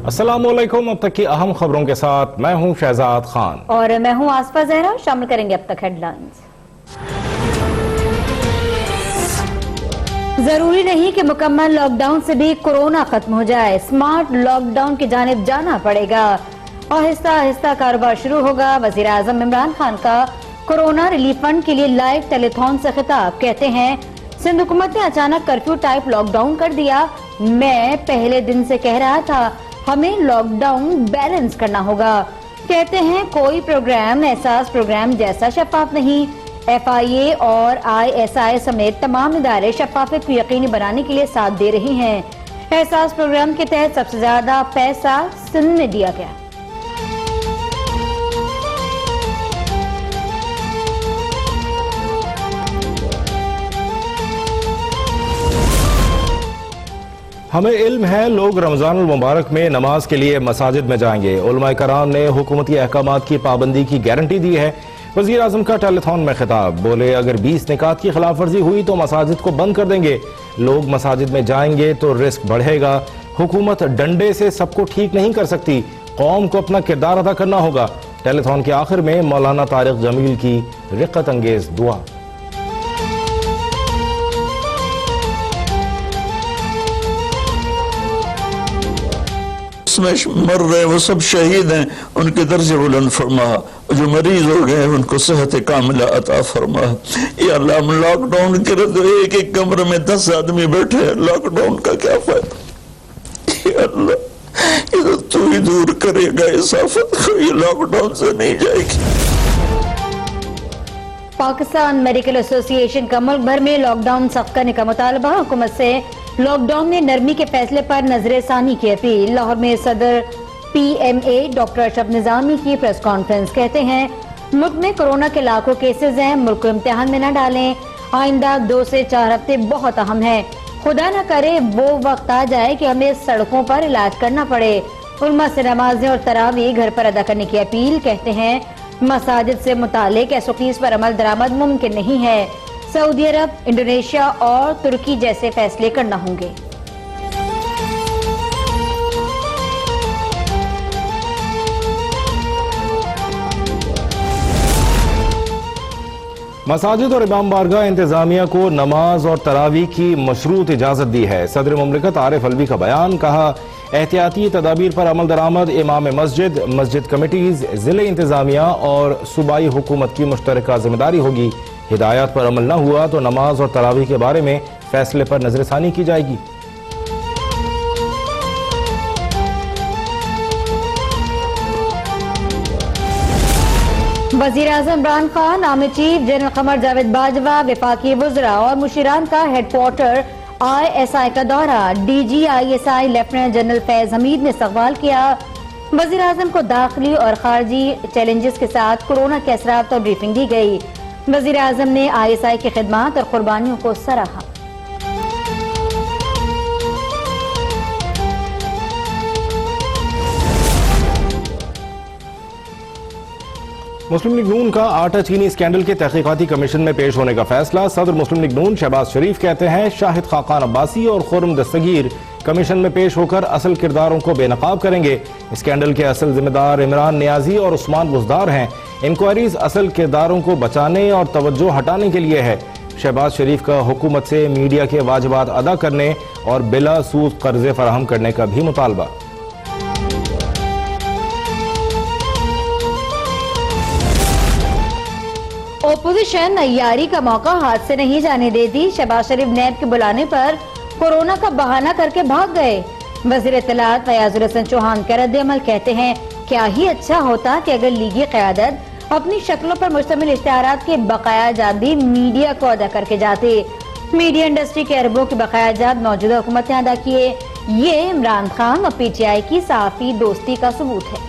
अस्सलामुअलैकुम। अब तक की अहम खबरों के साथ मैं हूं शहजाद खान और मैं हूं आसफा जहरा। शामिल करेंगे अब तक हेडलाइंस। जरूरी नहीं कि मुकम्मल लॉकडाउन से भी कोरोना खत्म हो जाए, स्मार्ट लॉकडाउन की जानिब जाना पड़ेगा। आहिस्ता आहिस्ता कारोबार शुरू होगा। वजीर आजम इमरान खान का कोरोना रिलीफ फंड के लिए लाइव टेलीथॉन से खिताब। कहते हैं सिंध हुकूमत ने अचानक कर्फ्यू टाइप लॉकडाउन कर दिया। मैं पहले दिन से कह रहा था हमें लॉकडाउन बैलेंस करना होगा। कहते हैं कोई प्रोग्राम एहसास प्रोग्राम जैसा शफाफ नहीं। FIA और ISI समेत तमाम इदारे शफाफियत को यकीनी बनाने के लिए साथ दे रही हैं। एहसास प्रोग्राम के तहत सबसे ज्यादा पैसा सिंध में दिया गया। हमें इल्म है लोग रमजानुल मुबारक में नमाज के लिए मसाजिद में जाएंगे। उलमाए कराम ने हुकूमती अहकामात की पाबंदी की गारंटी दी है। वजीर आजम का टेलीथॉन में खिताब। बोले अगर 20 निकात की खिलाफ वर्जी हुई तो मसाजिद को बंद कर देंगे। लोग मसाजिद में जाएंगे तो रिस्क बढ़ेगा। हुकूमत डंडे से सबको ठीक नहीं कर सकती, कौम को अपना किरदार अदा करना होगा। टेलीथॉन के आखिर में मौलाना तारिक जमील की रिक्कत अंगेज दुआ। मर रहे वो सब शहीद हैं, उनके दर्जे बुलंद फरमा। जो मरीज हो गए उनको सेहत कामिला अता फरमा। या अल्लाह हम लॉकडाउन के तो एक एक कमरे में 10 आदमी बैठे हैं, लॉकडाउन का क्या फायदा। या अल्लाह ये तो तू ही दूर करेगा इस आफत को, ये लॉकडाउन से नहीं जाएगी। पाकिस्तान मेडिकल एसोसिएशन का मुल्क भर में लॉकडाउन सख्त करने का मुतालबा। हुकूमत से लॉकडाउन में नरमी के फैसले पर नजरसानी की अपील। लाहौर में सदर PMA डॉक्टर अशरफ निजामी की प्रेस कॉन्फ्रेंस। कहते हैं मुल्क में कोरोना के लाखों केसेस हैं, मुल्क को इम्तिहान में न डालें। आइंदा 2 से 4 हफ्ते बहुत अहम है। खुदा न करे वो वक्त आ जाए कि हमें सड़कों पर इलाज करना पड़े। उलमा से नमाजें और तरावी घर पर अदा करने की अपील। कहते हैं मसाजिद से मुतालिक SOPs पर अमल दरामद मुमकिन नहीं है। सऊदी अरब, इंडोनेशिया और तुर्की जैसे फैसले करना होंगे। मसाजिद और इमाम बारगाह इंतजामिया को नमाज और तरावी की मशरूत इजाजत दी है। सदर मुमलिकत आरिफ अलवी का बयान। कहा एहतियाती तदाबीर पर अमल दरामद इमाम मस्जिद, मस्जिद कमेटीज, जिले इंतजामिया और सूबाई हुकूमत की मुश्तरका जिम्मेदारी होगी। हिदायत पर अमल न हुआ तो नमाज और तरावी के बारे में फैसले पर नजरसानी की जाएगी। वजीर आजम Imran Khan, army chief general Qamar Javed Bajwa, वफाकी वुज़रा और मुशीरान का हेडक्वार्टर ISI का दौरा। DG ISI lieutenant general Faiz Hamid ने इस्तकबाल किया। वजीर आजम को दाखिली और खारजी चैलेंजेस के साथ कोरोना के असरात पर ब्रीफिंग दी गई। वजीर आजम ने ISI की खिदमात और कुर्बानियों को सराहा। मुस्लिम लीग नून का आटा चीनी स्कैंडल के तहकीकाती कमीशन में पेश होने का फैसला। सदर मुस्लिम लीग नून शहबाज शरीफ कहते हैं शाहिद खाकान अब्बासी और खुर्रम दस्तगीर कमीशन में पेश होकर असल किरदारों को बेनकाब करेंगे। स्कैंडल के असल जिम्मेदार इमरान नियाजी और उस्मान बुजदार हैं। इंक्वायरीज असल किरदारों को बचाने और तवज्जो हटाने के लिए है। शहबाज शरीफ का हुकूमत से मीडिया के वाजिबात अदा करने और बिला सूद कर्जे फराहम करने का भी मुतालबा। ओपोजिशन अय्यारी का मौका हाथ से नहीं जाने देती। शहबाज शरीफ नैब के बुलाने पर कोरोना का बहाना करके भाग गए। वजीर इत्तलात फयाजुल हसन चौहान का रद्द-ए-अमल। कहते हैं क्या ही अच्छा होता कि अगर लीगी क़यादत अपनी शक्लों पर मुश्तमिल इश्तिहारात के बकाया जात भी मीडिया को अदा करके जाते। मीडिया इंडस्ट्री के अरबों के बकाया जात मौजूदा हुकूमत ने अदा किए। ये इमरान खान और PTI की सहाफ़ी दोस्ती का सबूत है।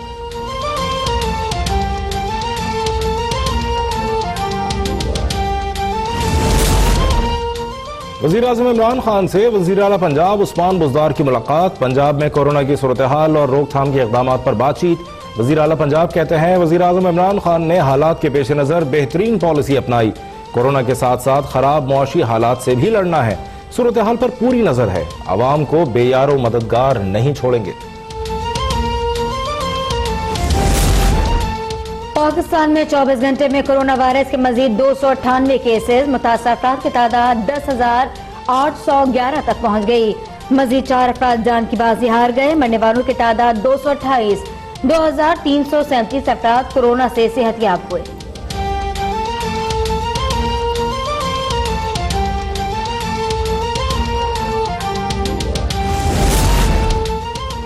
वज़ीर आज़म इमरान खान से वज़ीर आला पंजाब उस्मान बुज़दार की मुलाकात। पंजाब में कोरोना की सूरत हाल और रोकथाम के इक़दाम पर बातचीत। वज़ीर आला पंजाब कहते हैं वज़ीर आज़म इमरान खान ने हालात के पेश नज़र बेहतरीन पॉलिसी अपनाई। कोरोना के साथ साथ खराब मुआशी हालात से भी लड़ना है। सूरत हाल पर पूरी नजर है, आवाम को बेयारो मददगार नहीं छोड़ेंगे। पाकिस्तान में 24 घंटे में कोरोना वायरस के मजीद 298 केसेस, मुतासर अफराद की तादाद 10,811 तक पहुँच गई। मजीद 4 अफराद जान की बाजी हार गए। मरने वालों की तादाद 228, 2,337 अफराद कोरोना से सेहतयाब हुए।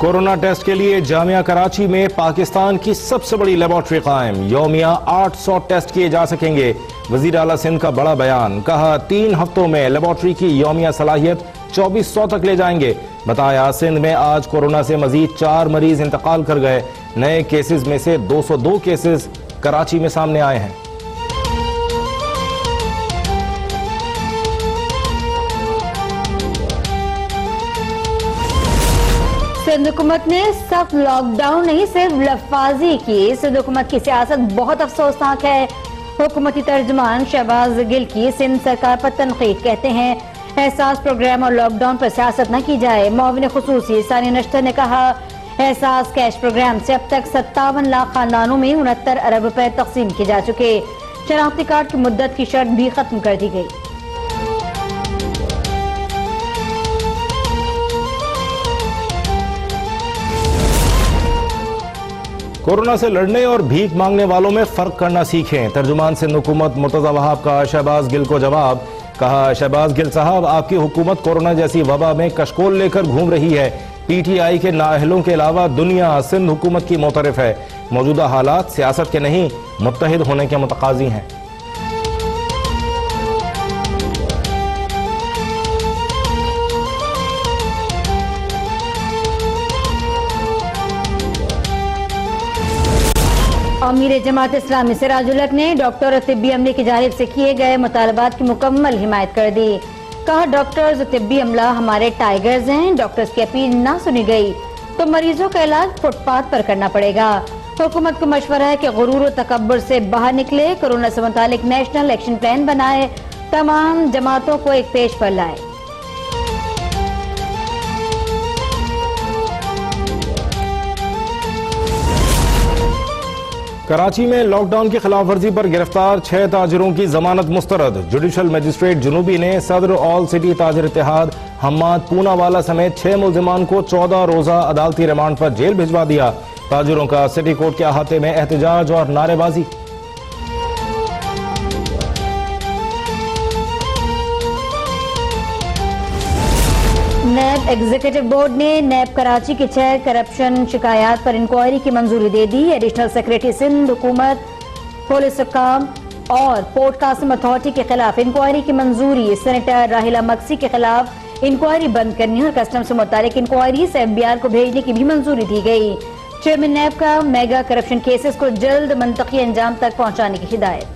कोरोना टेस्ट के लिए जामिया कराची में पाकिस्तान की सबसे बड़ी लेबॉर्ट्री कायम, यौमिया 800 टेस्ट किए जा सकेंगे। वजीर आला सिंध का बड़ा बयान, कहा 3 हफ्तों में लेबॉर्ट्री की यौमिया सलाहियत 2400 तक ले जाएंगे। बताया सिंध में आज कोरोना से मजीद 4 मरीज इंतकाल कर गए। नए केसेस में से 202 केसेस कराची में सामने आए हैं। सिंध हुकूमत ने सख्त लॉकडाउन नहीं सिर्फ लफाजी की। सिंध हुकूमत की सियासत बहुत अफसोसनाक है। हुकूमती तर्जुमान शहबाज गिल की सिंध सरकार पर तनकीद, कहते हैं एहसास प्रोग्राम और लॉकडाउन पर सियासत न की जाए। मुआविन खुसूसी सानी नश्तर ने कहा एहसास कैश प्रोग्राम से अब तक 57 लाख खानदानों में 69 अरब रुपए तकसीम किए जा चुके। शनाख्ती कार्ड की मुद्दत की शर्त भी खत्म कर दी गई। कोरोना से लड़ने और भीख मांगने वालों में फर्क करना सीखें। तर्जुमान सिंध हुकूमत मुर्तजा वहाब का शहबाज गिल को जवाब, कहा शहबाज गिल साहब, आपकी हुकूमत कोरोना जैसी वबा में कशकोल लेकर घूम रही है। पीटीआई के नाअहलों के अलावा दुनिया सिंध हुकूमत की मोतरफ है। मौजूदा हालात सियासत के नहीं, मुत्तहिद होने के मुतकाजी हैं। अमीर जमात इस्लामी सिराजुल हक ने डॉक्टर और तिब्बी अमले की जानिब से किए गए मुतालबात की मुकम्मल हिमायत कर दी। कहा डॉक्टर्स और तिब्बी अमला हमारे टाइगर्स हैं। डॉक्टर्स की अपील ना सुनी गई तो मरीजों का इलाज फुटपाथ पर करना पड़ेगा। हुकूमत को मशवरा है कि गुरूर और तकब्बुर से बाहर निकले, कोरोना से मुतालिक नेशनल एक्शन प्लान बनाए, तमाम जमातों को एक पेज पर लाए। कराची में लॉकडाउन की खिलाफ वर्जी पर गिरफ्तार 6 ताजिरों की जमानत मुस्तरद। जुडिशल मजिस्ट्रेट जुनूबी ने सदर ऑल सिटी ताजिर इत्तेहाद हम्माद पूनावाला समेत 6 मुल्जिमान को 14 रोजा अदालती रिमांड पर जेल भिजवा दिया। ताजिरों का सिटी कोर्ट के अहाते में एहतजाज और नारेबाजी। नैब एग्जीक्यूटिव बोर्ड ने नैब कराची की 6 करप्शन शिकायत पर इंक्वायरी की मंजूरी दे दी। एडिशनल सेक्रेटरी सिंध हुकूमत, पुलिस हुक्काम और पोर्ट कासिम अथॉरिटी के खिलाफ इंक्वायरी की मंजूरी। सेनेटर राहिला मक्सी के खिलाफ इंक्वायरी बंद करने और कस्टम से मुतालिक इंक्वायरी से FBI को भेजने की भी मंजूरी दी गई। चेयरमैन नैब का मेगा करप्शन केसेस को जल्द मंतकी अंजाम तक पहुंचाने की हिदायत।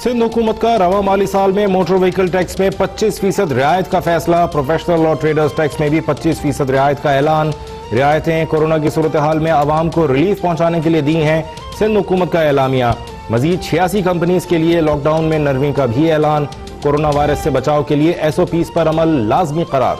सिंध हुकूमत का रवा माली साल में मोटर व्हीकल टैक्स में 25% रियायत का फैसला। प्रोफेशनल और ट्रेडर्स टैक्स में भी 25% रियायत का ऐलान। रियायतें कोरोना की सूरत हाल में आवाम को रिलीफ पहुंचाने के लिए दी हैं। सिंध हुकूमत का एलामिया। मजीद 86 कंपनीज के लिए लॉकडाउन में नरमी का भी ऐलान। कोरोना वायरस से बचाव के लिए SOPs पर अमल लाजमी करार।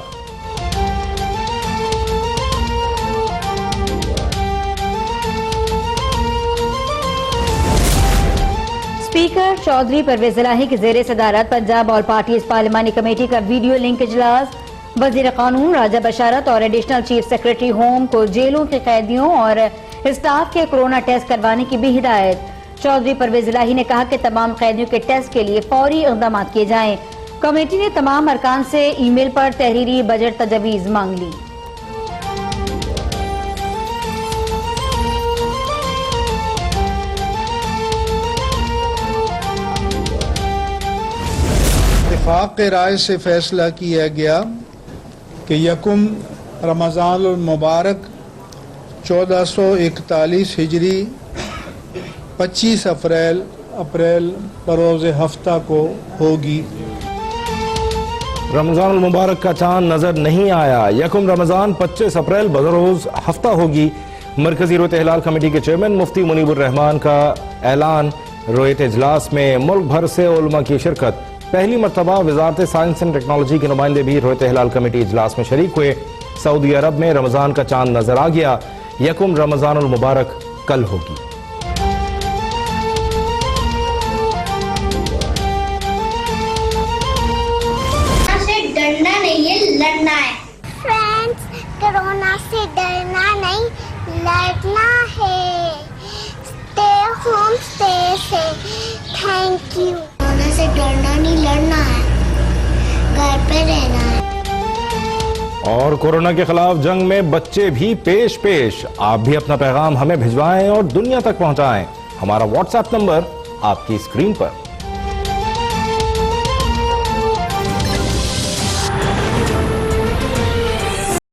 स्पीकर चौधरी परवेज इलाही की जेर सदारत पंजाब ऑल पार्टीज पार्लिमानी कमेटी का वीडियो लिंक इजलास। वजीर कानून राजा बशारत और एडिशनल चीफ सेक्रेटरी होम को जेलों के कैदियों और स्टाफ के कोरोना टेस्ट करवाने की भी हिदायत। चौधरी परवेज इलाही ने कहा कि तमाम कैदियों के टेस्ट के लिए फौरी इक़दाम किए जाएं। कमेटी ने तमाम अरकान से ईमेल पर तहरीरी बजट तजवीज़ मांग ली। इत्तेफाक राय से फैसला किया गया कि यकुम रमज़ान मुबारक 1441 हिजरी 25 अप्रैल बरोज़ हफ्ता को होगी। रमजान मुबारक का चांद नजर नहीं आया। यकुम रमजान 25 अप्रैल बरोज़ हफ्ता होगी। मरकजी रोयत हिलाल कमेटी के चेयरमैन मुफ्ती मुनीबुर रहमान का ऐलान। रोयत इजलास में मुल्क भर से उलमा की शिरकत। पहली मरतबा वजारत साइंस एंड टेक्नोलॉजी के नुमाइंदे भी रोयत हिलाल कमेटी इजलास में शरीक हुए। सऊदी अरब में रमजान का चांद नजर आ गया। यकुम रमजानुल मुबारक कल होगी। से डरना नहीं है, लड़ना है। फ्रेंड्स, कोरोना से डरना नहीं, लड़ना है। Stay home, stay safe. Thank you. Corona से डरना नहीं, लड़ना है। घर पे रहना है। और कोरोना के खिलाफ जंग में बच्चे भी पेश। आप भी अपना पैगाम हमें भिजवाएं और दुनिया तक पहुंचाएं। हमारा व्हाट्सएप नंबर आपकी स्क्रीन पर।